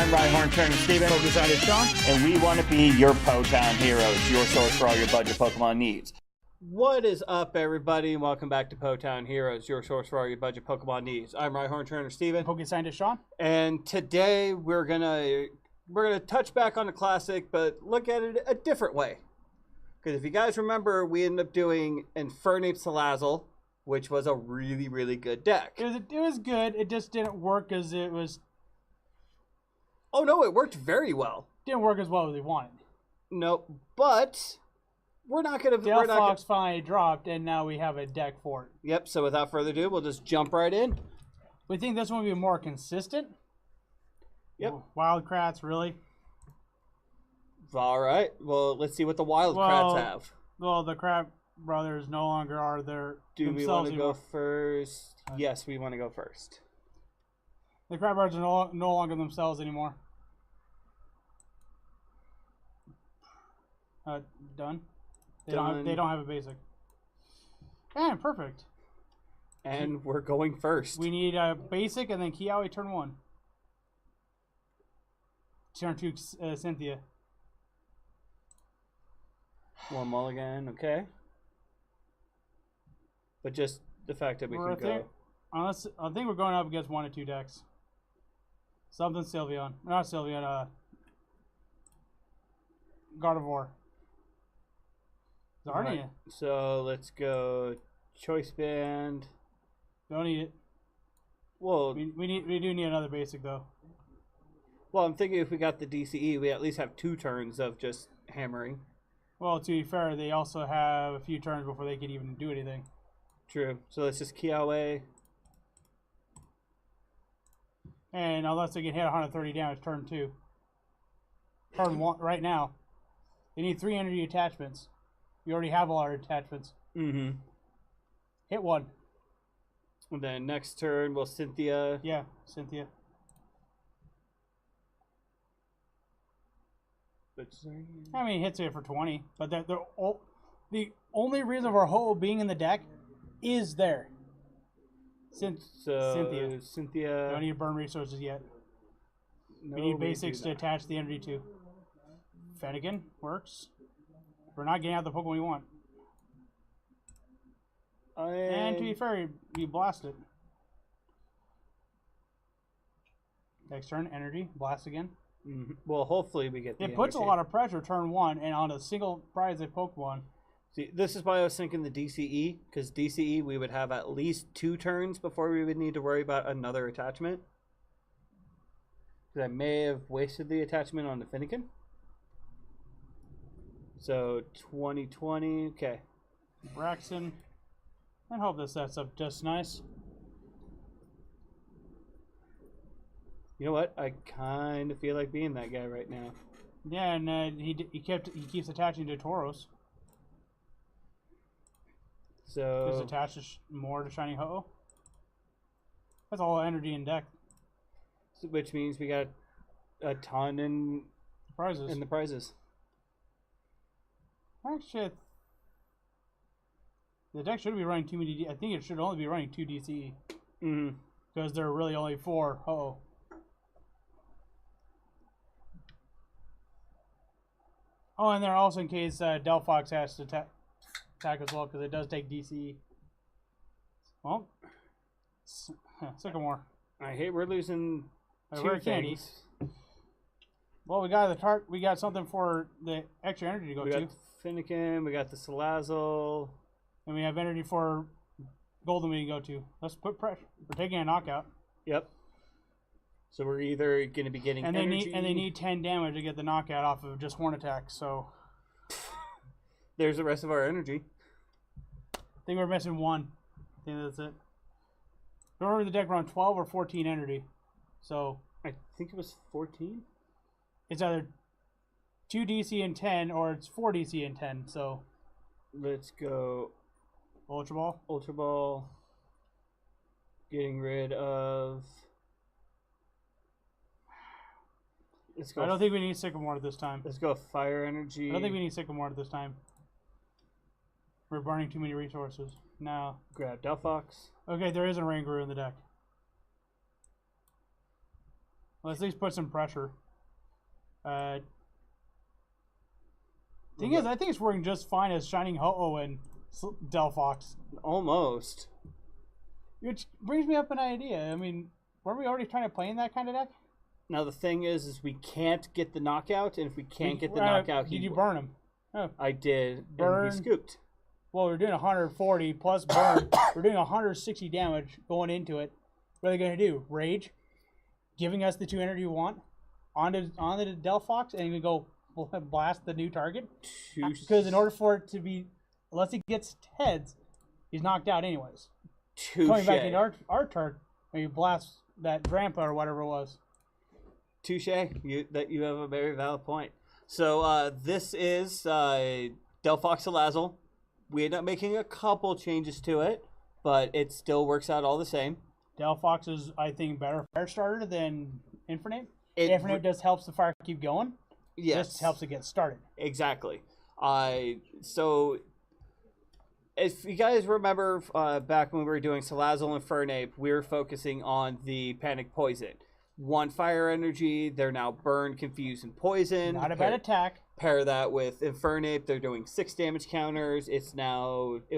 I'm Rhyhorn, Turner Steven. Focus on it, Sean. And we want to be your Po-Town heroes, your source for all your budget Pokemon needs. What is up, everybody, and welcome back to Po-Town Heroes, your source for all your budget Pokemon needs. I'm Rhyhorn, Turner Steven. Focus Scientist Sean. And today we're gonna touch back on the classic, but look at it a different way. Because if you guys remember, we ended up doing Infernape Salazzle, which was a really, really good deck. It was good. It just didn't work as it was. Oh no, it worked very well. Didn't work as well as we wanted. Nope, but we're not gonna. Delphox finally dropped, and now we have a deck for it. Yep. So without further ado, we'll just jump right in. We think this one will be more consistent. Yep. Wildcrats, really? All right. Well, let's see what the Wildcrats have. Well, the Crab Brothers no longer are there. Do we want to go first? Yes, we want to go first. The Crab Brothers are no longer themselves anymore. Done. They don't have a basic. And perfect. And we're going first. We need a basic and then Kiawe turn 1. Turn 2 Cynthia. One mulligan, okay. But just the fact that we can go. I think we're going up against 1 or 2 decks. Something Sylveon. Not Sylveon, Gardevoir. Right. So let's go Choice Band. Don't need it. Well, we do need another basic though. Well, I'm thinking if we got the DCE, we at least have 2 turns of just hammering. Well, to be fair, they also have a few turns before they can even do anything. True. So let's just Kiawe. And unless they can hit 130 damage, turn 2. Turn 1 right now. They need 3 energy attachments. We already have all our attachments. Mm-hmm. Hit 1. And then next turn, we'll Cynthia. Yeah, Cynthia. I mean, hits it for 20, but the only reason of our Ho being in the deck is there. Cynthia. Cynthia. Don't need to burn resources yet. No, we need basics to attach the energy to. Fennekin works. We're not getting out the Pokemon we want. And to be fair, you blast it. Next turn, energy, blast again. Mm-hmm. Well, hopefully we get the It puts a lot of pressure turn 1 and on a single prize of Pokemon. See, this is why I was thinking the DCE, because DCE we would have at least 2 turns before we would need to worry about another attachment. Because I may have wasted the attachment on the Fennekin. So 2020, okay. Braxton. And hope this sets up just nice. You know what? I kind of feel like being that guy right now. Yeah, and he keeps attaching to Tauros. So just attaches more to Shiny Ho-Oh. That's all energy in deck. Which means we got a ton in prizes. In the prizes. Actually, the deck should be running too many. I think it should only be running 2 DCE. Mm-hmm. Because there are really only 4 Ho-Oh. Oh, and they're also in case Delphox has to attack as well, because it does take DCE. Well, Sycamore. I hate we're losing 2 things. Well, we got something for the extra energy to go to. We got the Fennekin, we got the Salazzle. And we have energy for Golden we can go to. Let's put pressure. We're taking a knockout. Yep. So we're either going to be getting energy. They need 10 damage to get the knockout off of just Horn Attack, so... There's the rest of our energy. I think we're missing 1. I think that's it. Remember the deck around 12 or 14 energy. So... I think it was 14? It's either 2 DC and 10, or it's 4 DC and 10, so... Let's go... Ultra Ball? Ultra Ball. Getting rid of... Let's go. I don't think we need Sycamore this time. Let's go Fire Energy. I don't think we need Sycamore this time. We're burning too many resources. No. Grab Delphox. Okay, there is a Ranguru in the deck. Let's at least put some pressure. Thing is, I think it's working just fine as Shining Ho-Oh and Delphox. Almost. Which brings me up an idea. I mean, weren't we already trying to play in that kind of deck? Now the thing is we can't get the knockout, and if we can't get the knockout, did you burn him? Oh. I did. Burn. And he scooped. Well, we're doing 140 plus burn. We're doing 160 damage going into it. What are they going to do? Rage, giving us the 2 energy we want onto the Delphox, and we go blast the new target. Because in order for it to be, unless he gets heads, he's knocked out anyways. Going back into our turn, when you blast that Drampa or whatever it was. Touche. You have a very valid point. So this is Delphox Salazzle. We end up making a couple changes to it, but it still works out all the same. Delphox is, I think, better fire starter than Infernape. Infernape just helps the fire keep going. Yes. Just helps it get started. Exactly. So if you guys remember back when we were doing Salazzle and Infernape, we were focusing on the Panic Poison. 1 fire energy, they're now burn, confused, and poison. Not a bad attack. Pair that with Infernape, they're doing 6 damage counters. It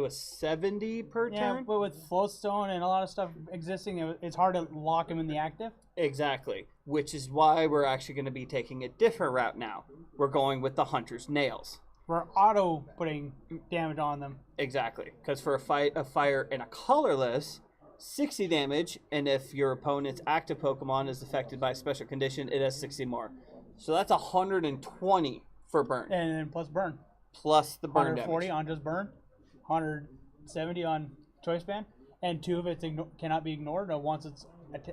was 70 per turn. Yeah, but with Floatstone and a lot of stuff existing, it's hard to lock him in the active. Exactly, which is why we're actually going to be taking a different route now. We're going with the Hunter's Nails. We're auto putting damage on them. Exactly, because for a fire and a colorless, 60 damage, and if your opponent's active Pokemon is affected by a special condition, it has 60 more. So that's 120 for burn. And then plus burn. Plus the burn 140 damage. on just burn, 170 on Choice Band, and 2 of it cannot be ignored once it's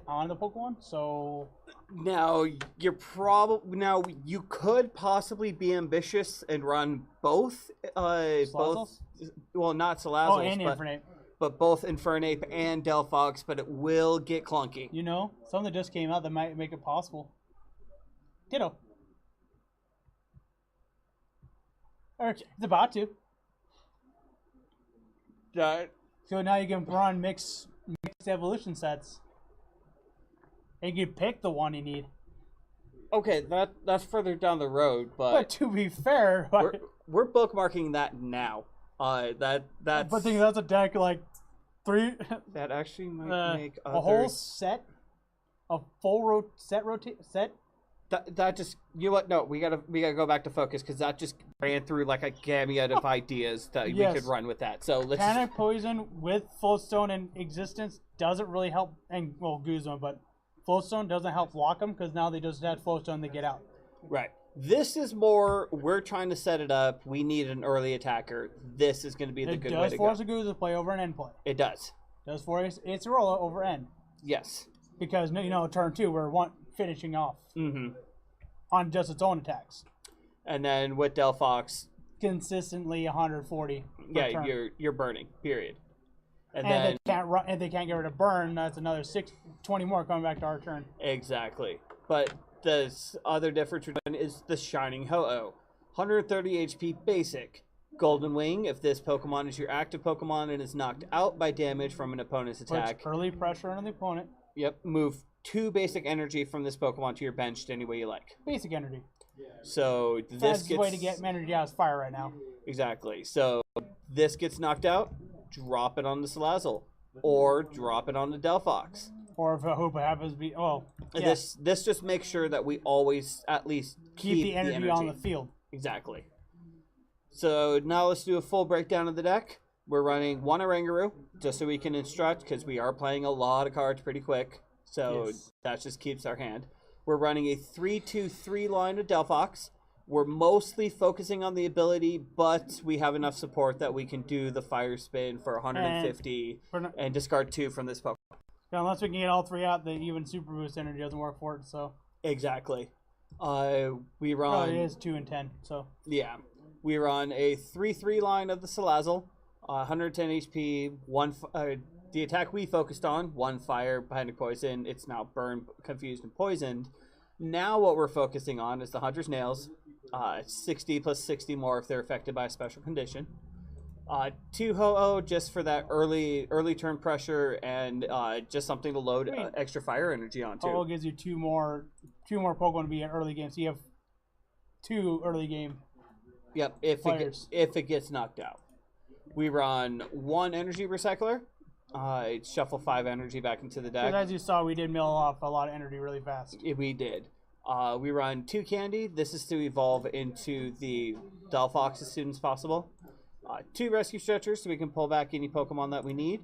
on the Pokemon. So now you could possibly be ambitious and run both. Both. Well, not Salazzle. Oh, and Infernape. But both Infernape and Delphox, but it will get clunky. You know, something that just came out that might make it possible. Ditto. Or it's about to. So now you can run mixed evolution sets. And you can pick the one you need. Okay, that's further down the road, but to be fair, we're bookmarking that now. That's. But think that's a deck like 3. That actually might make a whole set, a full set. That just, you know what? No, we gotta go back to focus because that just ran through like a gamut of ideas that we could run with that. So let's Panic Poison with Floatstone in existence doesn't really help, and Guzma, but Floatstone doesn't help lock them because now they just had Floatstone to get out. Right. This is more, we're trying to set it up. We need an early attacker. This is going to be the good way to go. It does force a Guzma play over an end play. It does. It does force its roll over end. Yes. Because, turn 2, we're finishing off on just its own attacks. And then with Delphox, consistently 140. Yeah, you're burning. Period. And then they can't run, and they can't get rid of burn. That's another 20 more coming back to our turn. Exactly. But the other difference is the Shining Ho-Oh. 130 HP basic. Golden Wing, if this Pokemon is your active Pokemon and is knocked out by damage from an opponent's attack. Puts early pressure on the opponent. Yep. Move 2 basic energy from this Pokemon to your bench any way you like. Basic energy. So this fastest way to get energy out is fire right now. Exactly. So this gets knocked out, drop it on the Salazzle, or drop it on the Delphox. Or if a Hoopa happens to be, This just makes sure that we always at least keep the energy on the field. Exactly. So now let's do a full breakdown of the deck. We're running 1 Oranguru, just so we can instruct, because we are playing a lot of cards pretty quick. So that just keeps our hand. We're running a 3-2-3 line of Delphox. We're mostly focusing on the ability, but we have enough support that we can do the Fire Spin for 150 and discard 2 from this Pokemon. Unless we can get all 3 out, then even Super Boost energy doesn't work for it. So exactly. We run. It is 2 and 10. So yeah, we run a 3-3 line of the Salazzle, 110 HP. The attack we focused on, 1 fire, Panic Poison. It's now burned, confused, and poisoned. Now what we're focusing on is the Hunter's Nails, 60 plus 60 more if they're affected by a special condition. 2 Ho-Oh just for that early turn pressure and just something to load extra fire energy onto. Ho-Oh gives you two more Pokemon to be in early game, so you have 2 early game. Yep, if it gets knocked out. We run 1 energy recycler. Shuffle 5 energy back into the deck. As you saw, we did mill off a lot of energy really fast. We did. We run 2 candy. This is to evolve into the Delphox as soon as possible. 2 rescue stretchers so we can pull back any Pokemon that we need.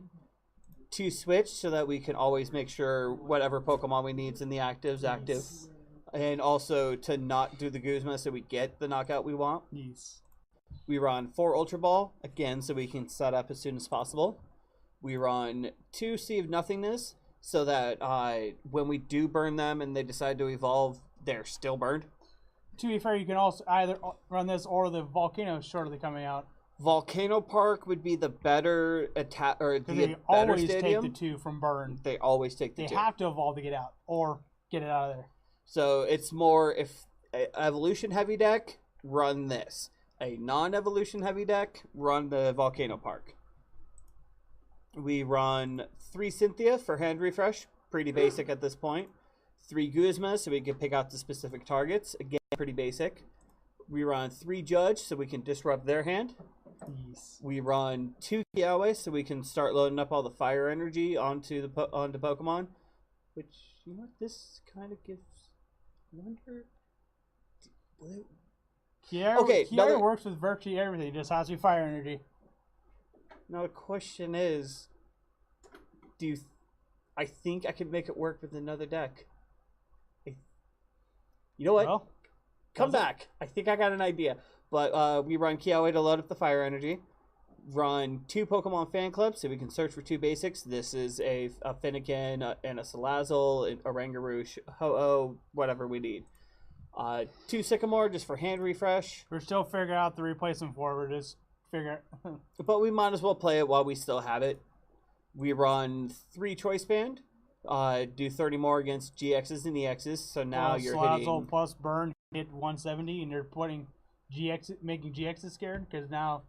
2 switch so that we can always make sure whatever Pokemon we need is in the active's active. And also to not do the Guzma so we get the knockout we want. Yes. We run 4 Ultra Ball, again, so we can set up as soon as possible. We run 2 Sea of Nothingness so that when we do burn them and they decide to evolve, they're still burned. To be fair, you can also either run this or the Volcano shortly coming out. Volcano Park would be the better attack, or the they better always stadium. Take the 2 from burn. They always take the 2. They have to evolve to get out or get it out of there. So it's more, if evolution heavy deck, run this. A non-evolution heavy deck, run the Volcano Park. We run 3 Cynthia for hand refresh, pretty basic at this point. 3 Guzma so we can pick out the specific targets, again pretty basic. We run 3 Judge so we can disrupt their hand. Yes. We run 2 Kiawe so we can start loading up all the fire energy onto Pokemon. Which, you know what, this kind of gives... I wonder... Kiawe works with virtually everything, just has to be fire energy. Now the question is, I think I could make it work with another deck. You know what? Well, come back. I think I got an idea. But we run Kiawe to load up the fire energy. Run 2 Pokemon fan clubs so we can search for 2 basics. This is a Finnegan and a Salazzle, a Rangaroosh, Ho-Oh, whatever we need. 2 Sycamore just for hand refresh. We're still figuring out the replacement for it. We're just figuring But we might as well play it while we still have it. We run 3 Choice Band. Do 30 more against GXs and EXs. So now you're Salazzle hitting... plus burn hit 170, and you're putting making GXs scared because now...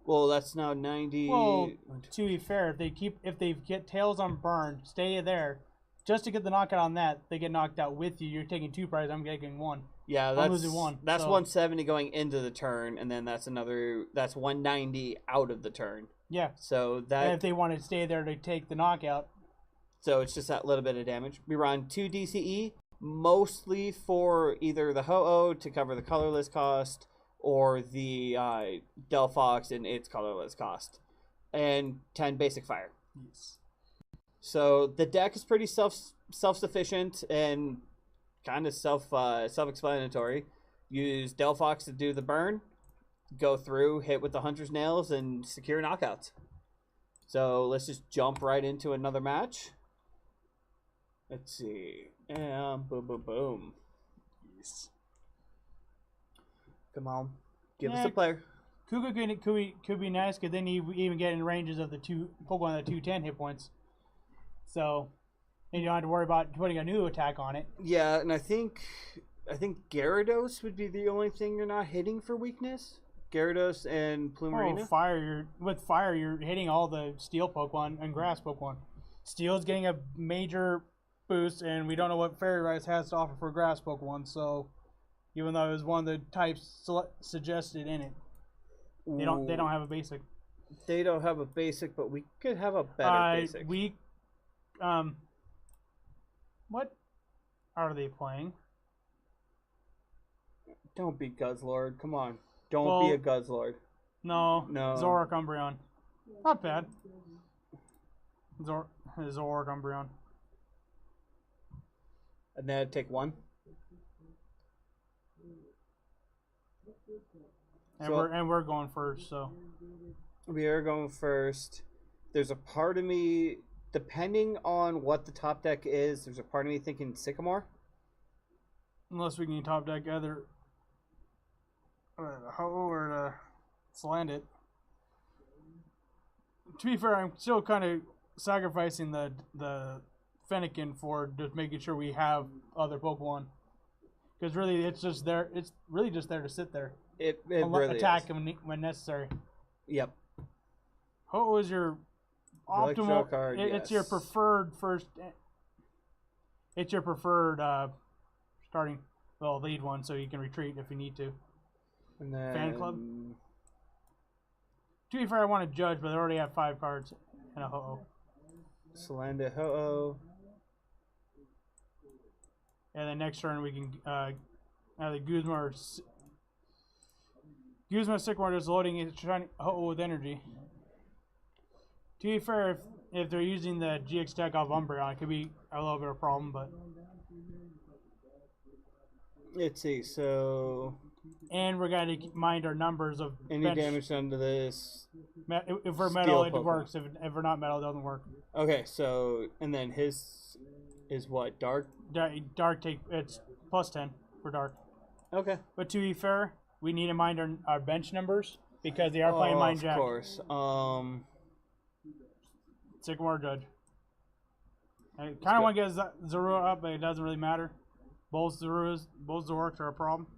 Well, that's now 90... Well, to be fair, if they get tails on burn, stay there. Just to get the knockout on that, they get knocked out with you. You're taking 2 prizes. I'm getting 1. Yeah, I'm losing 1. That's 170 going into the turn, and then that's 190 out of the turn. Yeah. So that... And if they want to stay there to take the knockout... So it's just that little bit of damage. We run 2 DCE, mostly for either the Ho-Oh to cover the colorless cost, or the Delphox and its colorless cost. And 10 basic fire. Yes. So the deck is pretty self-sufficient and kind of self-explanatory. Use Delphox to do the burn, go through, hit with the Hunter's Nails, and secure knockouts. So let's just jump right into another match. Let's see. And boom, boom, boom. Yes. Come on. Give us a player. Kuga could be nice because then you even get in ranges of the 2 Pokemon that 210 hit points. So, and you don't have to worry about putting a new attack on it. Yeah, and I think Gyarados would be the only thing you're not hitting for weakness. Gyarados and Plumerina. Oh, with fire, you're hitting all the Steel Pokemon and Grass Pokemon. Steel's getting a major boost, and we don't know what Fairy Rise has to offer for Grass Pokemon. So, even though it was one of the types suggested in it, they don't have a basic. They don't have a basic, but we could have a better basic. What are they playing? Don't be Guzzlord. Come on. Don't be a Guzzlord. No. Zoroark Umbreon. Not bad. Zoroark Umbreon. And then I'd take 1. And we're going first, so. We are going first. There's a part of me, depending on what the top deck is, there's a part of me thinking Sycamore. Unless we can top deck either Ho-Oh or Salandit. To be fair, I'm still kind of sacrificing the Fennekin for just making sure we have other Pokemon. Because really, it's really just there to sit there. It really attack is. when necessary. Yep. Ho-Oh is your optimal. Card, It's your preferred first. It's your preferred starting, lead one, so you can retreat if you need to. And then Fan club. To be fair, I want to judge, but they already have 5 cards and a Ho-Oh. Salazzle, Ho-Oh. And then next turn we can either Guzma or Guzma Sycamore is loading it, trying Ho-Oh with energy. To be fair, if they're using the GX deck off Umbreon, it could be a little bit of a problem, but... Let's see, so... And we're going to mind our numbers of any bench. damage done to this... If we're metal, it works. If we're not metal, it doesn't work. Okay, so... And then his is what? Dark? Dark it's +10 for Dark. Okay. But to be fair, we need to mind our bench numbers because they are playing Mind Jack. Of course. Sycamore Judge. I kind of want to get Zorua up, but it doesn't really matter. Both Zorks are a problem.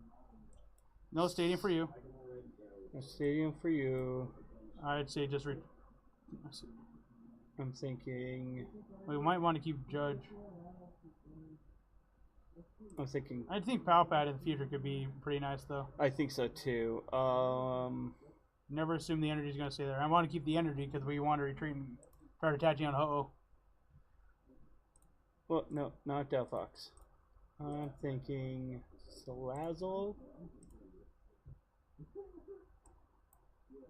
No stadium for you. No stadium for you. I'd say just I'm thinking... We might want to keep Judge. I'm thinking... I think Palpad in the future could be pretty nice, though. I think so, too. Never assume the energy is going to stay there. I want to keep the energy because we want to retreat and start attaching on Ho-Oh. Well, no, not Delphox. I'm thinking Salazzle.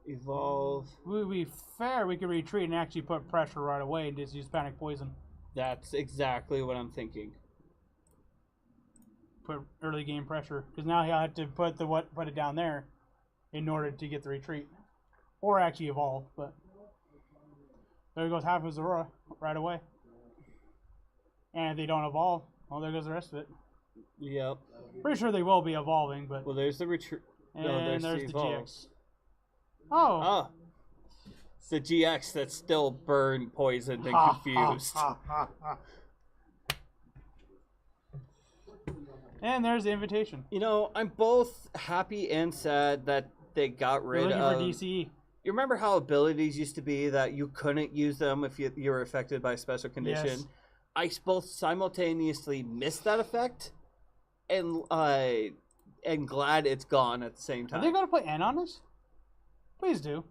Evolve. We be fair, we could retreat and actually put pressure right away and just use Panic Poison. That's exactly what I'm thinking. Put early game pressure, because now he'll have to put it down there in order to get the retreat, or actually evolve. But there goes half of Zorua right away. And if they don't evolve, well, there goes the rest of it. Yep. Pretty sure they will be evolving, but well, there's the retreat. And there's the evolve. GX. Oh. It's the GX that's still burned, poisoned, and confused. And there's the invitation. You know, I'm both happy and sad that they got rid You're of... looking for DCE. You remember how abilities used to be that you couldn't use them if you were affected by a special condition? Yes. I both simultaneously missed that effect and glad it's gone at the same time. Are they going to play N on us? Please do.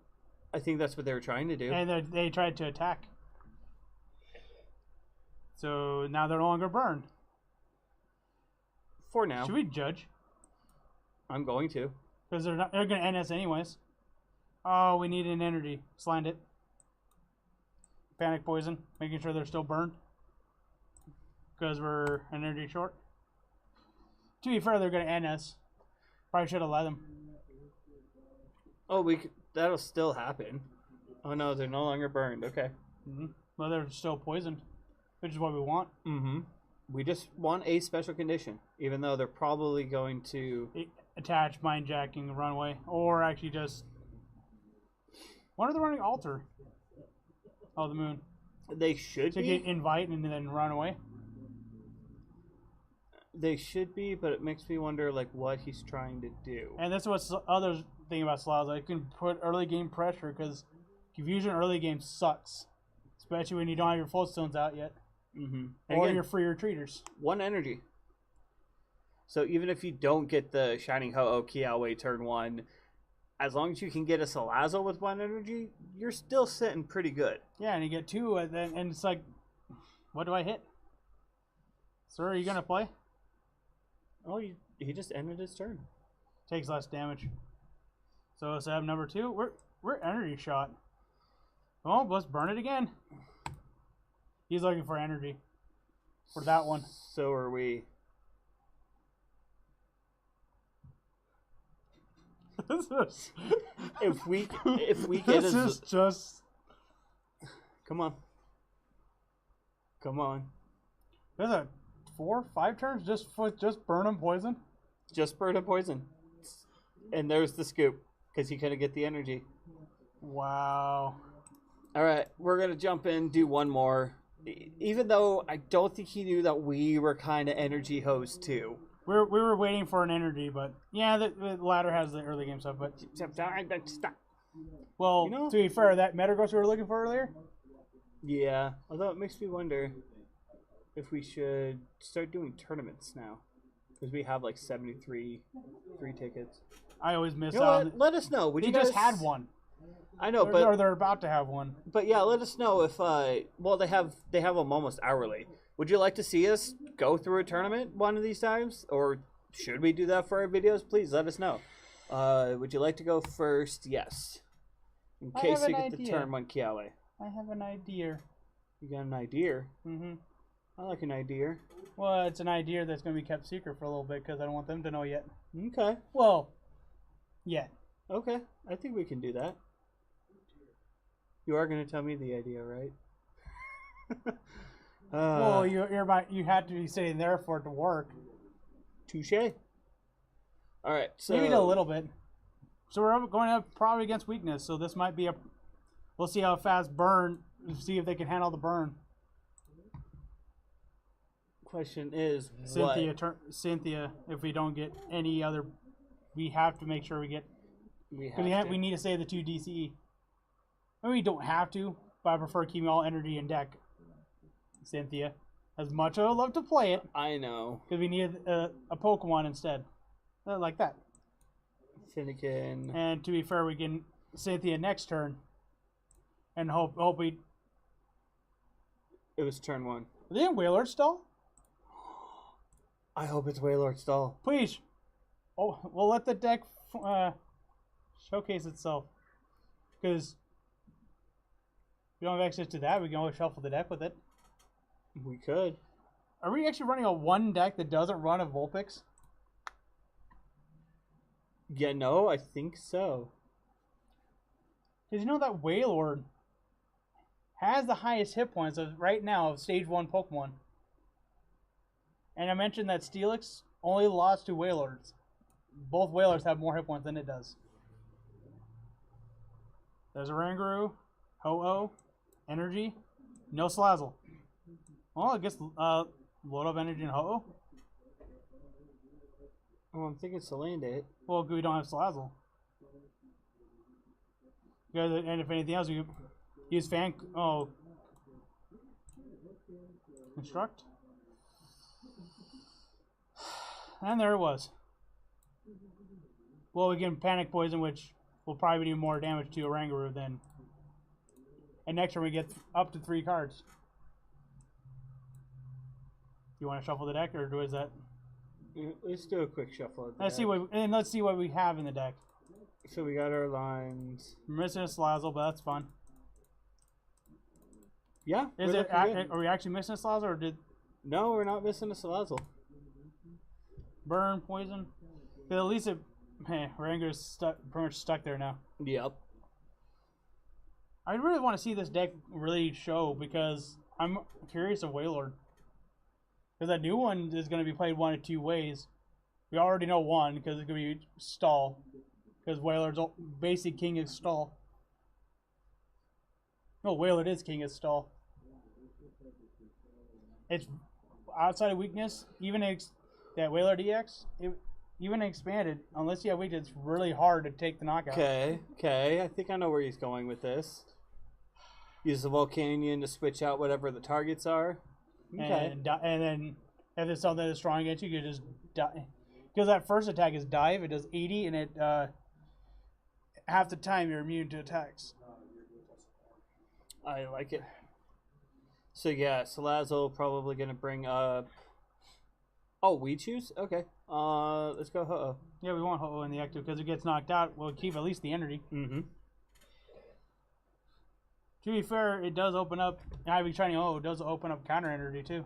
I think that's what they were trying to do. And they tried to attack. So now they're no longer burned. For now. Should we judge? I'm going to. Because they're going to end us anyways. Oh, we need an energy. Slant it. Panic Poison. Making sure they're still burned. Because we're energy short. To be fair, they're going to end us. Probably should have let them. Oh, that'll still happen. Oh no, they're no longer burned. Okay. Mm-hmm. Well, they're still poisoned. Which is what we want. Mm-hmm. We just want a special condition. Even though they're probably going to... attach Mind Jacking and run away. Or actually just... When are they running Alter? Oh, the moon. They should be. To get invite and then run away? They should be, but it makes me wonder like what he's trying to do. And that's what's the other thing about Salazzle. It can put early game pressure because Confusion early game sucks. Especially when you don't have your full stones out yet. Mm-hmm. Or again, your free retreaters. 1 energy. So even if you don't get the Shining Ho-Oh Kiawe turn 1, as long as you can get a Salazzle with 1 energy, you're still sitting pretty good. Yeah, and you get 2, and it's like, what do I hit? Sir, are you going to play? Oh, he just ended his turn. Takes less damage. So Sab number 2, we're energy shot. Oh, let's burn it again. He's looking for energy for that one. So are we. If we get this is just. Come on. There's a 4, 5 turns just burn him poison. Just burn him poison, and there's the scoop because he couldn't get the energy. Wow. All right, we're gonna jump in, do one more. Even though I don't think he knew that we were kind of energy hosts too. We were waiting for an energy, but yeah, the ladder has the early game stuff. But Stop. Well, You know? to be fair, that Metagross we were looking for earlier, Yeah, although it makes me wonder if we should start doing tournaments now. Because we have like 73 free tickets. I always miss You know out. what? Let us know. Would They you guys... just had one. I know, Or but they're about to have one. But yeah, let us know if well they have them almost hourly. Would you like to see us go through a tournament one of these times, or should we do that for our videos? Please let us know. Would you like to go first? Yes. In I case have you an get the idea. turn one Kiale. I have an idea. You got an idea? Mm-hmm. I like an idea. Well, it's an idea that's going to be kept secret for a little bit because I don't want them to know yet. Okay. Well, yeah. Okay. I think we can do that. You are going to tell me the idea, right? Well, you had to be sitting there for it to work. Touche. All right. So Maybe a little bit. So we're going up probably against weakness. So this might be a. We'll see how fast burn. See if they can handle the burn. question is Cynthia. If we don't get any other, we have to make sure we get. We need to save the 2 DCE. I mean, we don't have to, but I prefer keeping all energy in deck. Cynthia, as much as I would love to play it, I know. because we need a Pokemon instead, like that. Finnegan. And to be fair, we can Cynthia next turn, and hope we. It was turn 1. Didn't Wailord stall? I hope it's Wailord stall. Please. Oh, we'll let the deck showcase itself, because we don't have access to that. We can always shuffle the deck with it. We could. Are we actually running a one deck that doesn't run a Vulpix? Yeah, no, I think so. Because you know that Wailord has the highest hit points of right now of Stage 1 Pokemon. And I mentioned that Steelix only lost to Wailords. Both Wailords have more hit points than it does. There's a Rangaroo, Ho-Oh, Energy, no Salazzle. Well, I guess load up Energy and Ho-Oh. Oh, I'm thinking Salandit. Well, we don't have Salazzle. And if anything else, we can use Construct. And there it was. Well, we can Panic Poison, which will probably do more damage to a Rangaroo than. And next turn we get up to 3 cards. You want to shuffle the deck, or is that? Let's do a quick shuffle. Of the Let's deck. see what we have in the deck. So we got our lines. We're missing a Salazzle, but that's fun. Yeah. Are we actually missing a Salazzle, or did? No, we're not missing a Salazzle. Burn, poison. But at least Rangaroo's pretty much stuck there now. Yep. I really want to see this deck really show, because I'm curious of Wailord. Because that new one is going to be played one of 2 ways. We already know one, because it's going to be stall. Because Wailord's basic king is stall. No, Wailord is king is stall. It's outside of weakness, even that Wailord EX, even expanded, unless you have weakness, it's really hard to take the knockout. Okay. I think I know where he's going with this. Use the Volcanion to switch out whatever the targets are. Okay. And then if there's something that's strong against you, you just die. Because that first attack is dive, it does 80, and it half the time you're immune to attacks. I like it. So yeah, Salazzle probably gonna bring up. Oh, we choose? Okay. Let's go Ho-Oh. Yeah, we want Ho-Oh in the active, because if it gets knocked out, we'll keep at least the energy. Mm-hmm. To be fair, it does open up. Ivy Shiny Ho-Oh does open up counter energy too.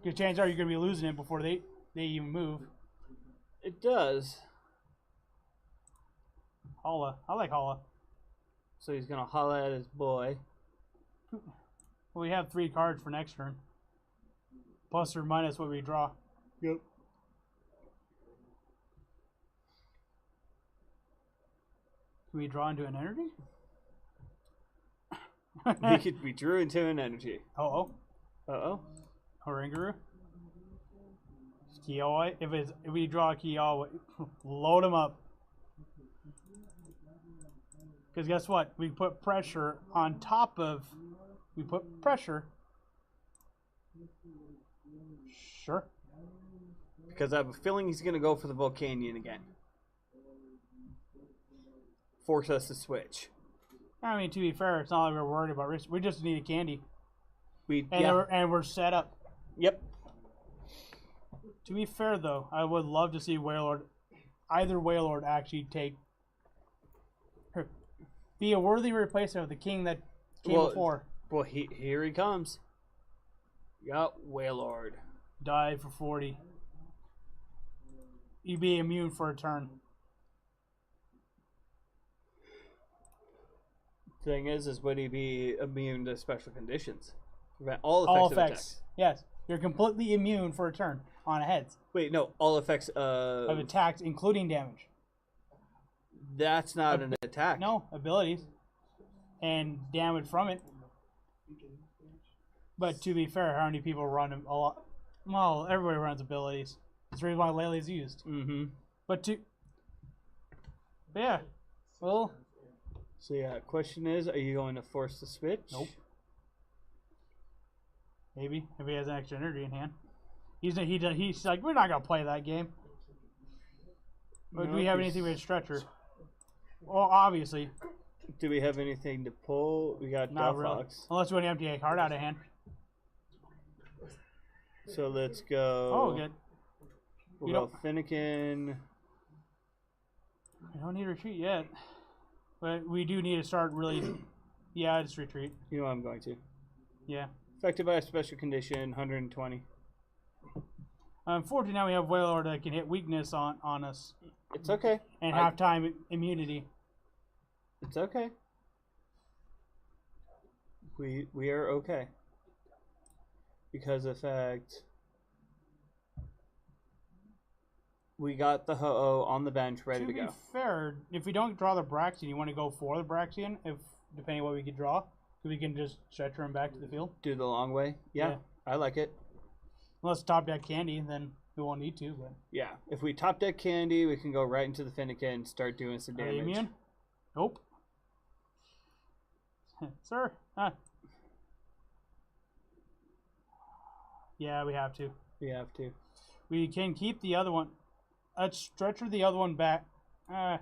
Because chances are you're gonna be losing it before they even move. It does. Holla, I like Holla. So he's gonna holla at his boy. Well, we have 3 cards for next turn. Plus or minus what we draw. Yep. Can we draw into an energy? we drew into an energy. Uh-oh. Uh-oh. Rangaroo. Kiawe. If we draw a Kiawe, load him up. Because guess what? We put pressure on top of. We put pressure. Sure. Because I have a feeling he's going to go for the Volcanion again. Force us to switch. I mean, to be fair, it's not like we're worried about risk. We just need a candy. Yeah. And we're set up. Yep. To be fair, though, I would love to see either Wailord actually be a worthy replacement of the king that came before. Well, here he comes. Yup, Wailord. Die for 40. You'd be immune for a turn. Thing is would he be immune to special conditions? Prevent all effects. Yes, you're completely immune for a turn on a heads. Wait, no, all effects of attacks, including damage. That's not an attack. No, abilities and damage from it. But to be fair, how many people run a lot? Well, everybody runs abilities. That's the reason why Lele's used. Mm-hmm. But yeah, well. So yeah, question is, are you going to force the switch? Nope. Maybe if he has an extra energy in hand. He's like, we're not gonna play that game. But do we have anything with Stretcher? Well, obviously. Do we have anything to pull? We got Not Delphox. really. Unless we want to empty a card out of hand. So let's go. Oh, good. We'll go Finnegan. We don't need retreat yet. But we do need to start really. Yeah, just retreat. You know I'm going to. Yeah. Affected by a special condition, 120. Unfortunately, now we have Wailord that can hit weakness on us. It's okay. And half-time immunity. It's okay. We are okay. Because of fact, we got the Ho-Oh on the bench ready to go. To be fair, if we don't draw the Braxian, you want to go for the Braxian, depending on what we could draw. So we can just stretcher him back to the field. Do the long way? Yeah. I like it. Unless top deck Candy, then we won't need to. But yeah, if we top deck Candy, we can go right into the Finnegan and start doing some damage. Are you immune? Nope. Sir? Yeah, we have to. We have to. We can keep the other one. Let's stretcher the other one back. All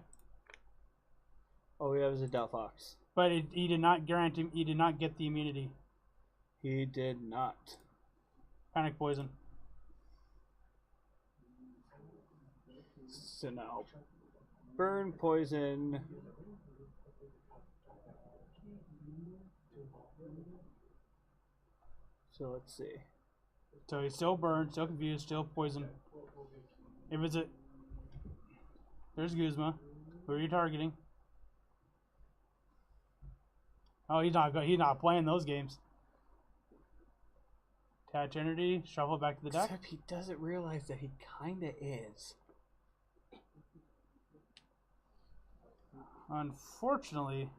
we have is a Delphox. But he did not grant him. He did not get the immunity. He did not. Panic poison. So now, burn, poison. So let's see. So he's still burned, still confused, still poisoned. If it's there's Guzma. Who are you targeting? Oh, he's not playing those games. Attach energy, shuffle back to the deck. Except he doesn't realize that he kinda is. Unfortunately,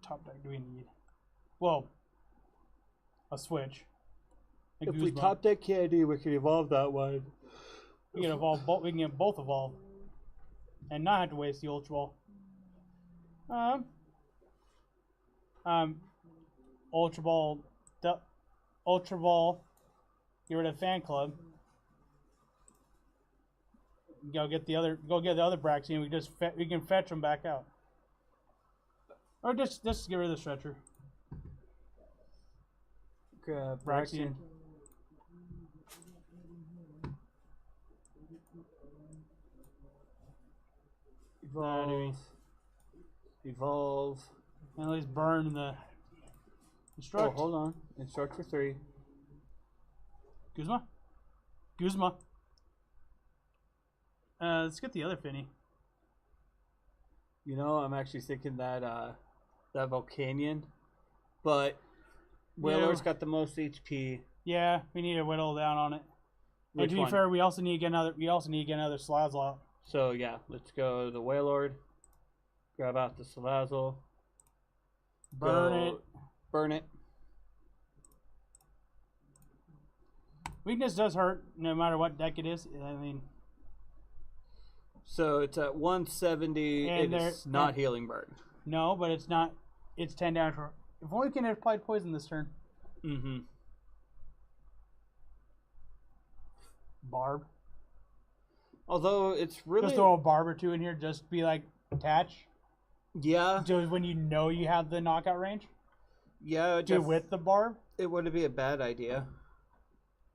top deck do we need? Well, a switch. If we top deck Candy, we can evolve that one. We can evolve both. We can get both evolve, and not have to waste the Ultra Ball. Ultra Ball. Ultra Ball. Get rid of Fan Club. Go get the other Braxian. We can fetch them back out, or just get rid of the stretcher. Grab Braxian. Evolve. And at least burn the instruct. Oh, hold on. Instruct for 3. Guzma. Let's get the other Finny. You know, I'm actually thinking that that Volcanion, but Wailord's got the most HP. Yeah, we need to whittle down on it. And to be fair, we also need to get another. Salazzle out. So yeah, let's go to the Wailord. Grab out the Salazzle. Burn it. Burn it. Weakness does hurt no matter what deck it is. I mean, So it's at 170. And It's not healing burn. no, but it's not. It's 10 damage. If only we can have applied poison this turn. Mm-hmm. Barb. Although it's really Just throw a barb or two in here. Just be like attach. yeah, Just when you know you have the knockout range. yeah. Do it with the barb. It wouldn't be a bad idea.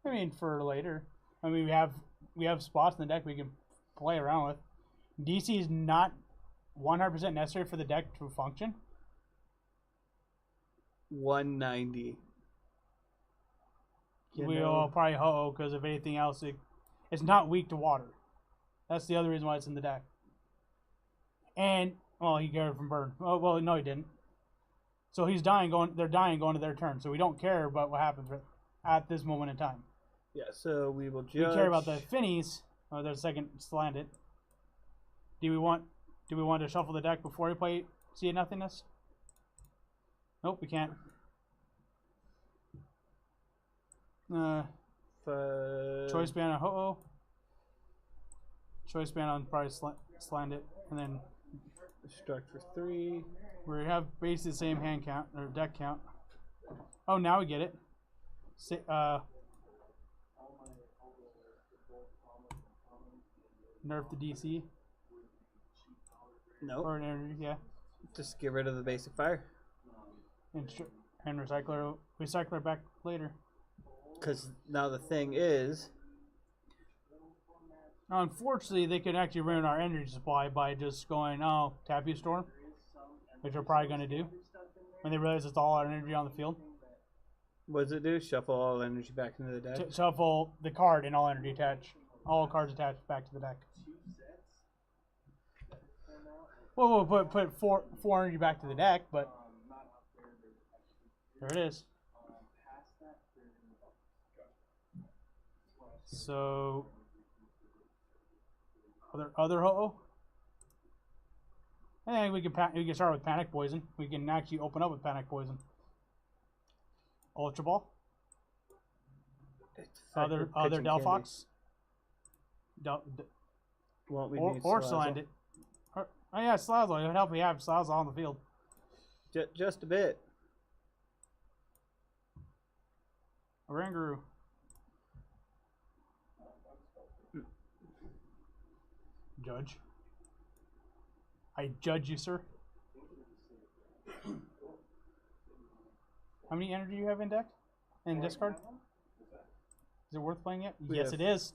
I mean, for later. I mean, we have spots in the deck we can play around with. DC is not 100% necessary for the deck to function. 190. We'll probably ho-oh because if anything else, it's not weak to water. That's the other reason why it's in the deck. And well, he got it from burn. Oh well, no, he didn't. So he's dying. They're dying going to their turn. So we don't care about what happens at this moment in time. Yeah. So we will judge. We care about the finnies. Oh, there's a second slanted. Do we want to shuffle the deck before we play Sea of Nothingness? Nope, we can't. Choice ban on ho-oh. Choice ban on probably slanted, and then Destruct for 3. we have basically the same hand count or deck count. Oh, now we get it. Nerf the DC. Nope. Or an energy, yeah. Just get rid of the basic fire. And recycle it back later. Because now the thing is, Now, unfortunately, they could actually ruin our energy supply by just going, oh, Tapu Storm, which they're probably going to do when they realize it's all our energy on the field. what does it do? Shuffle all energy back into the deck. Shuffle the card and all energy attached. All cards attached back to the deck. Well, we'll put four energy back to the deck, but there it is. So, other ho-oh? I think we can start with Panic Poison. We can actually open up with Panic Poison. Ultra Ball. Other Delphox. Won't we need Or Salazzle? Sland it. Oh yeah, Salazzle. It would help me have Salazzle on the field. Just a bit. Oranguru. Judge. I judge you, sir. How many energy do you have in deck? And discard? Is it worth playing yet? Yes, it is.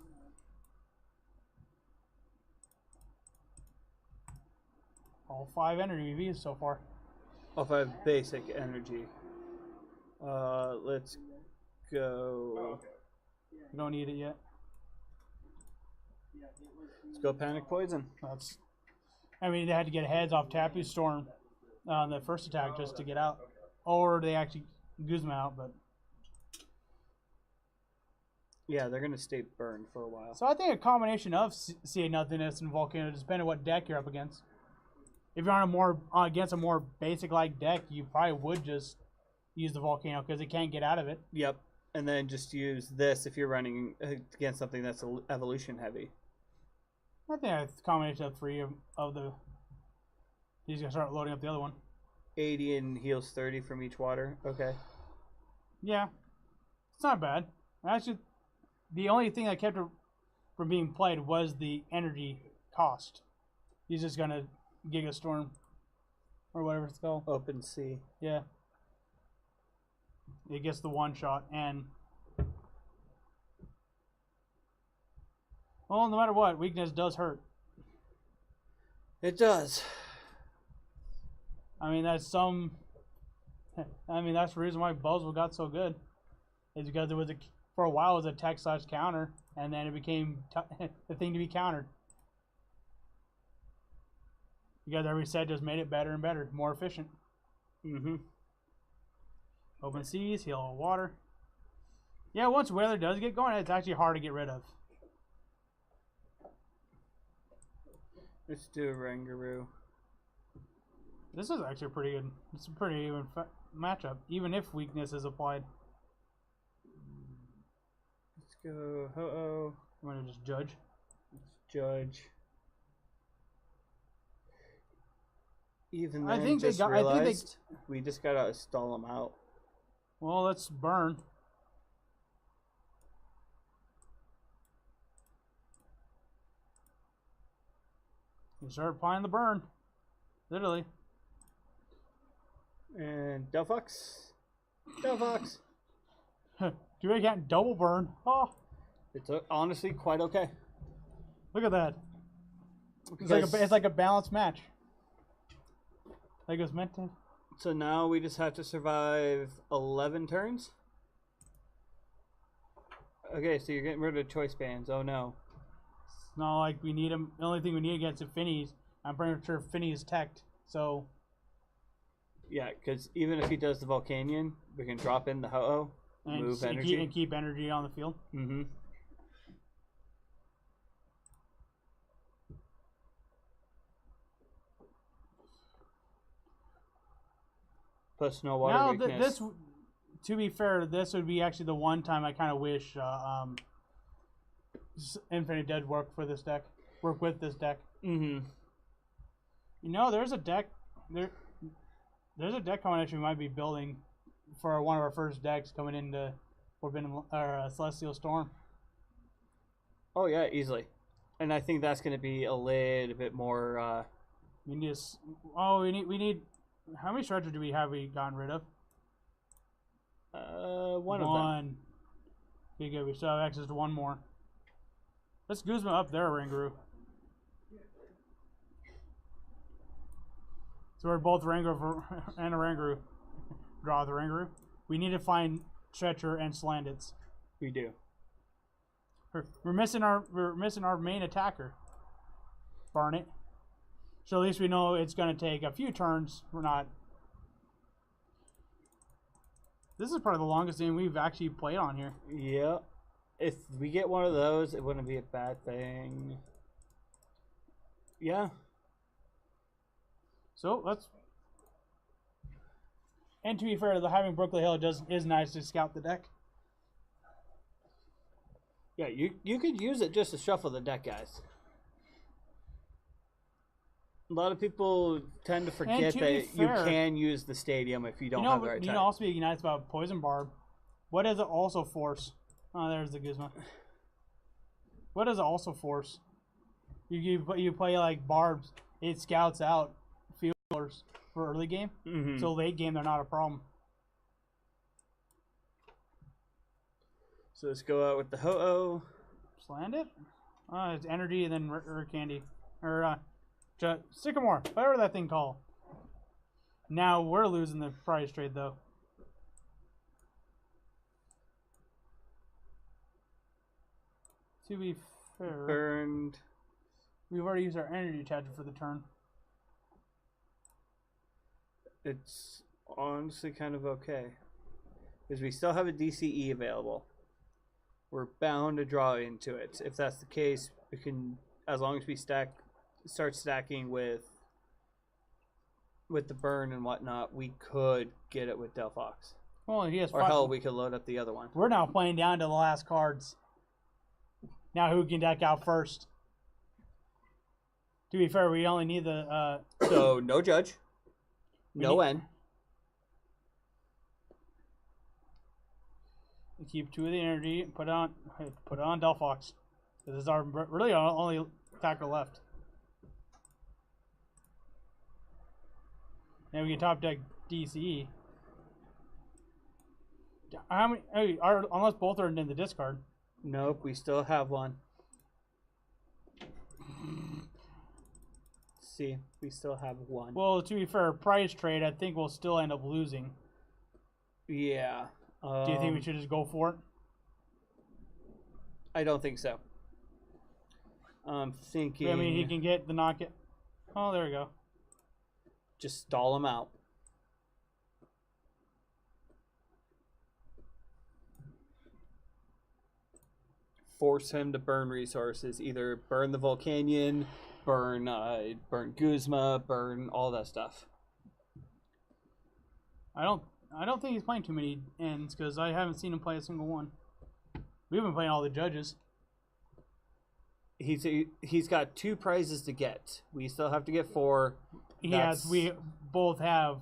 All 5 energy we've used so far. All 5 basic energy. Let's go. We don't need it yet. Let's go Panic Poison. I mean, they had to get heads off Tapu Storm on the first attack just to get out. Or they actually Guzma out, but... Yeah, they're going to stay burned for a while. So I think a combination of Sea of Nothingness and Volcano, depending on what deck you're up against. If you're on against a more basic-like deck, you probably would just use the Volcano because it can't get out of it. Yep. And then just use this if you're running against something that's evolution heavy. I think a combination of 3 of the... He's going to start loading up the other one. 80 and heals 30 from each water. Okay. Yeah. It's not bad. Actually, the only thing that kept it from being played was the energy cost. He's just going to Giga Storm or whatever it's called. Open sea. Yeah. It gets the one shot and... Well, no matter what, weakness does hurt. It does. I mean, that's the reason why Buzzwell got so good. Is because it was for a while it was a tech/counter, and then it became the thing to be countered. Because every set just made it better and better, more efficient. Mm-hmm. Open seas, heal all water. Yeah, once weather does get going, it's actually hard to get rid of. Let's do a Rangaroo. This is actually pretty good. It's a pretty even matchup, even if weakness is applied. Let's go Ho-Oh. I'm gonna just judge. Let's judge. Even I then, think just they got. I think realized we just gotta stall them out. Well, let's burn. You start applying the burn. Literally. And Delphox. Delphox. Dude, I can't double burn. Oh, It's honestly quite okay. look at that. Because- It's like a balanced match. Like it was meant to. So now we just have to survive 11 turns? Okay, so you're getting rid of choice bands. Oh no. It's not like we need them. The only thing we need against Finny's, I'm pretty sure Finny is teched. So Yeah, because even if he does the Volcanion, we can drop in the Ho-Oh, move energy. and keep energy on the field. Mm-hmm. Plus no water Now, weakness. this, to be fair, this would be actually the one time I kind of wish Infinite did work for this deck. Work with this deck. Mm-hmm. You know, there's a deck there's a deck coming that we might be building for one of our first decks coming into Forbidden or Celestial Storm. Oh yeah, easily. And I think that's going to be a little bit more. We need we need. How many stretchers do we have? We gotten rid of One of them. Okay, good. We still have access to one more. Let's Guzma up there, Ranguru. So we're both Ranguru and a Ranguru. Draw the Ranguru. We need to find Stretcher and Slandits. We do. We're missing our main attacker. Burn it. So at least we know it's going to take a few turns. We're not. This is probably the longest game we've actually played on here. Yeah. If we get one of those, it wouldn't be a bad thing. Yeah. So let's. And to be fair, having Brooklyn Hill is nice to scout the deck. Yeah, you could use it just to shuffle the deck, guys. A lot of people tend to forget that you can use the stadium if you don't have the right type. You know, also be nice about Poison Barb. What does it also force? Oh, there's the Gizmo. What does it also force? You play like Barbs. It scouts out fielders for early game. Mm-hmm. So late game, they're not a problem. So let's go out with the Ho-Oh. Sland it? It's energy and then candy. Or Sycamore, whatever that thing called. Now we're losing the prize trade though. To be fair, Burned. we've already used our energy attachment for the turn. It's honestly kind of okay. Because we still have a DCE available. We're bound to draw into it. If that's the case, we can, as long as we start stacking with the burn and whatnot, we could get it with Delphox. Well, he has Or hell, we could load up the other one. We're now playing down to the last cards. Now who can deck out first? To be fair, we only need the So no judge, no N. Keep 2 of the energy. Put it on Delphox. This is our really our only attacker left. Now we can top deck DCE. How many? Unless both are in the discard. Nope, we still have one. See, we still have one. Well, to be fair, prize trade, I think we'll still end up losing. Yeah. Do you think we should just go for it? I don't think so. I'm thinking. I mean, he can get the knock it. Oh, there we go. Just stall him out. Force him to burn resources. Either burn the Volcanion, burn Guzma, burn all that stuff. I don't think he's playing too many ends because I haven't seen him play a single one. We've been playing all the judges. He's got 2 prizes to get. We still have to get 4. Yes, we both have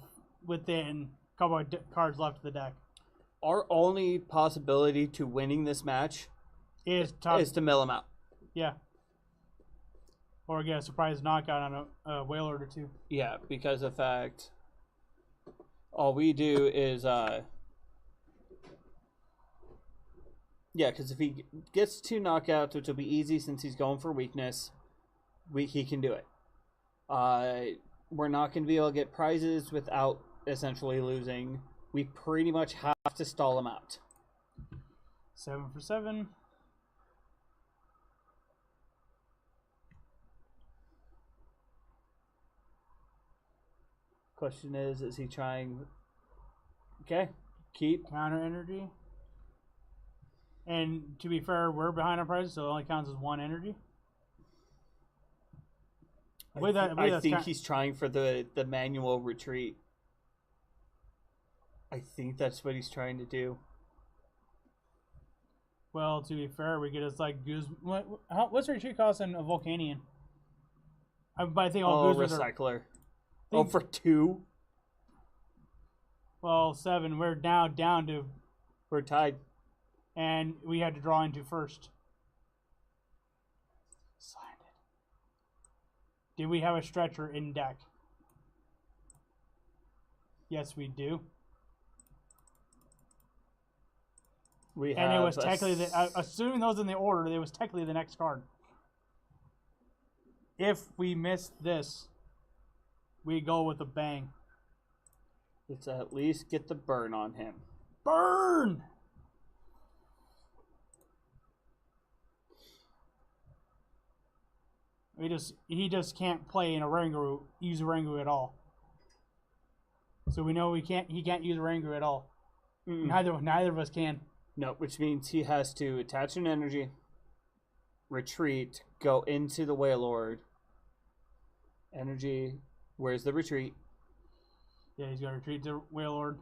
within a couple of cards left of the deck. Our only possibility to winning this match is to mill him out. Yeah. Or get a surprise knockout on a whaler or 2. Yeah, because of the fact all we do is yeah, because if he gets 2 knockouts, which will be easy since he's going for weakness, he can do it. We're not going to be able to get prizes without essentially losing. We pretty much have to stall him out. 7 for 7. Question is he trying... Okay, keep. Counter energy. And to be fair, we're behind on prizes, so it only counts as 1 energy. I think he's trying for the manual retreat. I think that's what he's trying to do. Well, to be fair, we get us like goose. What's retreat cost in a Volcanion? I think all gooses recycler. For 2. Well, 7. We're now down to. We're tied. And we had to draw into first. Signed it. Did we have a stretcher in deck? Yes, we do. And it was technically, assuming those in the order, it was technically the next card. If we miss this, we go with a bang. Let's at least get the burn on him. Burn! He just can't play in a Rangaroo, use a Rangaroo at all. So we know he can't use a Rangaroo at all. Neither of us can. No, which means he has to attach an energy, retreat, go into the Wailord. Energy, where's the retreat? Yeah, he's got to retreat to Wailord.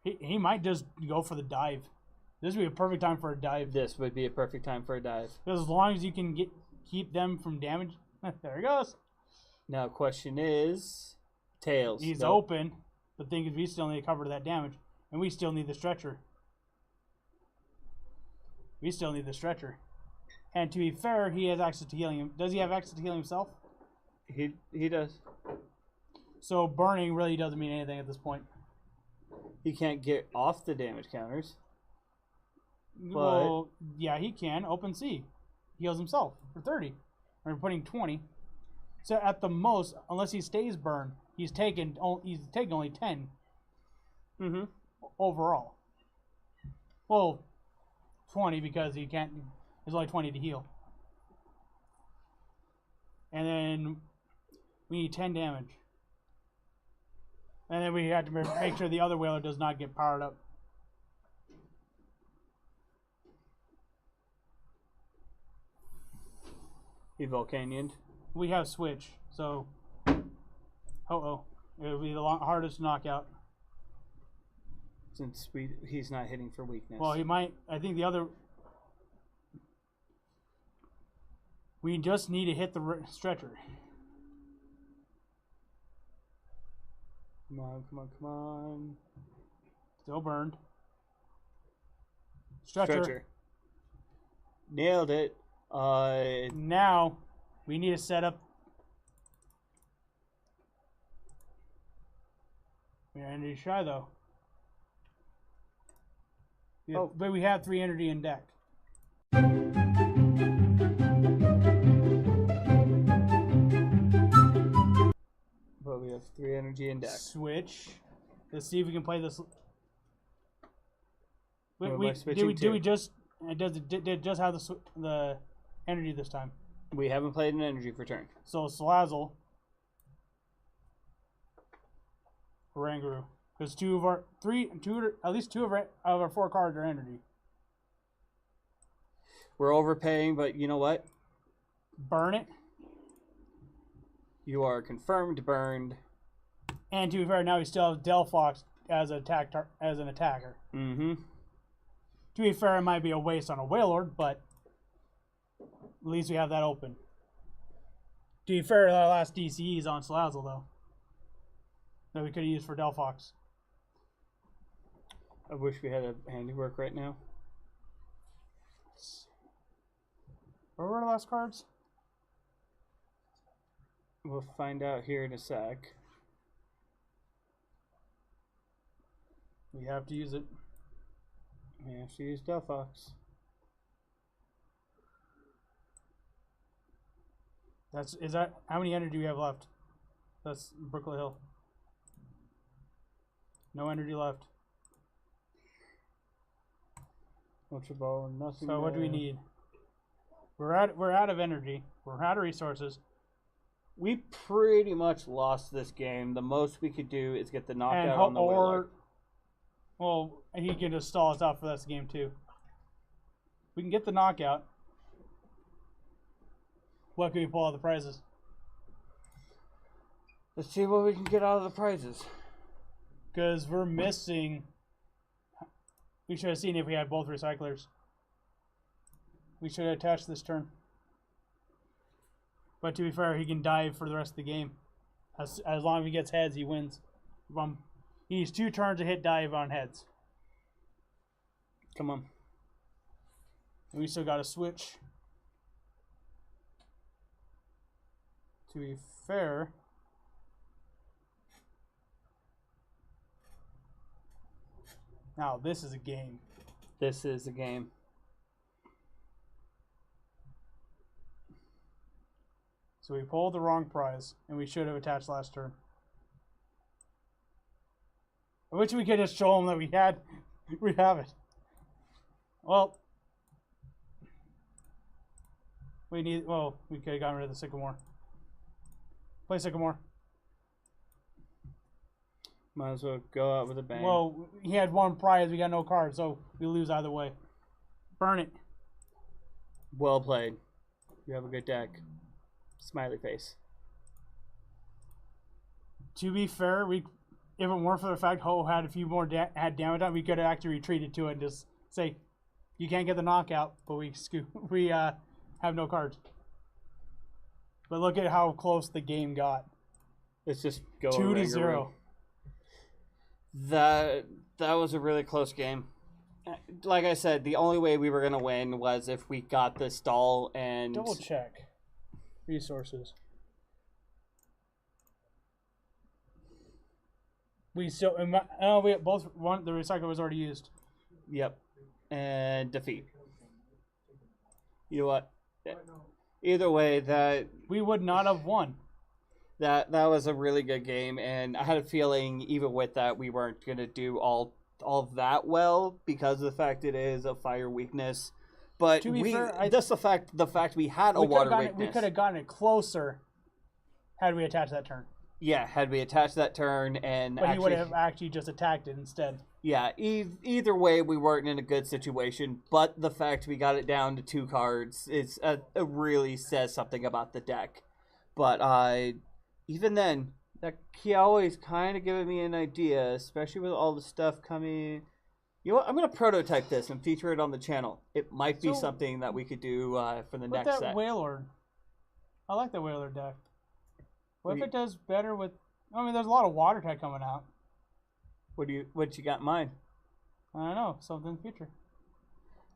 He might just go for the dive. This would be a perfect time for a dive. This would be a perfect time for a dive. Because as long as you can keep them from damage. There he goes. Now, question is... Tails. He's open. The thing is, we still need to cover that damage. And we still need the stretcher. And to be fair, he has access to healing. Does he have access to healing himself? He does. So burning really doesn't mean anything at this point. He can't get off the damage counters. Well, yeah, he can. Open C. Heals himself for 30. We're putting 20. So at the most, unless he stays burned, he's taking only 10. Overall. Well, 20 because he can't. There's only 20 to heal. And then we need 10 damage. And then we have to make sure the other whaler does not get powered up. He Volcanion. We have switch, so it'll be the hardest knockout. Since he's not hitting for weakness. Well, he might. I think the other. We just need to hit the stretcher. Come on. Still burned. Stretcher. Nailed it. Now we need to set up. We are energy shy though. Yeah, but we have 3 energy in deck. But we have 3 energy in deck. Switch. Let's see if we can play this. Did we just have the energy this time? We haven't played an energy for turn. So Salazzle, Rangaroo, because at least two of our 4 cards are energy. We're overpaying, but you know what? Burn it. You are confirmed burned. And to be fair, now we still have Delphox as an attacker. To be fair, it might be a waste on a Wailord, but at least we have that open. To be fair, our last DCE is on Salazzle, though. That we could have used for Delphox. I wish we had a handiwork right now. Where were the last cards? We'll find out here in a sec. We have to use it. We have to use Delphox. Is that how many energy do we have left? That's Brooklyn Hill. No energy left. Ultra Ball, nothing. So what do we need? We're out of energy. We're out of resources. We pretty much lost this game. The most we could do is get the knockout on the Wailord. Well, he can just stall us out for this game too. We can get the knockout. What can we pull out of the prizes? Let's see what we can get out of the prizes. Because we're missing. We should have seen if we had both recyclers. We should have attached this turn. But to be fair, he can dive for the rest of the game. As long as he gets heads, he wins. He needs 2 turns to hit dive on heads. Come on. And we still got to switch. To be fair, now this is a game. This is a game. So we pulled the wrong prize, and we should have attached last turn. I wish we could just show them that we have it. Well, we could have gotten rid of the Sycamore. Play Sycamore. Might as well go out with a bang. Well, he had 1 prize, we got no cards, so we lose either way. Burn it. Well played. You have a good deck. Smiley face. To be fair, if it weren't for the fact Ho had a few more had damage on, we could have actually retreated to it and just say, you can't get the knockout, but we have no cards. But look at how close the game got. Let's just go 2-0. That was a really close game. Like I said, the only way we were gonna win was if we got the stall and double check resources. We still we have both the recycle was already used. Yep, and defeat. You know what? Either way, that we would not have won. That was a really good game, and I had a feeling even with that we weren't gonna do all of that well because of the fact it is a fire weakness. But to be fair, just the fact we had a water weakness. We could have gotten it closer had we attached that turn. Yeah, had we attached that turn and but he would have actually just attacked it instead. Yeah, either way, we weren't in a good situation. But the fact we got it down to 2 cards is it really says something about the deck. But even then, that he always kind of giving me an idea, especially with all the stuff coming. You know what? I'm gonna prototype this and feature it on the channel. It might be something that we could do for the next set. That Wailord, I like the Wailord deck. What if it does better with? I mean, there's a lot of water tech coming out. What you got in mind? I don't know. Something in the future.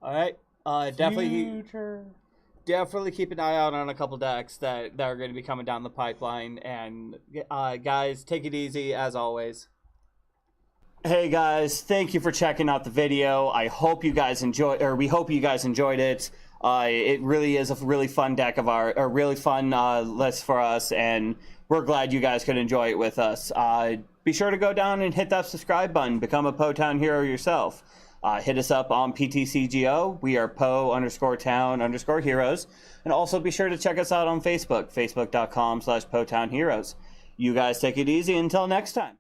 All right. Definitely keep an eye out on a couple decks that are going to be coming down the pipeline. And guys, take it easy as always. Hey guys, thank you for checking out the video. I hope you guys we hope you guys enjoyed it. It really is a really fun deck of a really fun list for us, and we're glad you guys could enjoy it with us. Be sure to go down and hit that subscribe button. Become a Potown hero yourself. Hit us up on PTCGO. We are Po_Town_Heroes. And also be sure to check us out on Facebook, facebook.com/PotownHeroes. You guys take it easy until next time.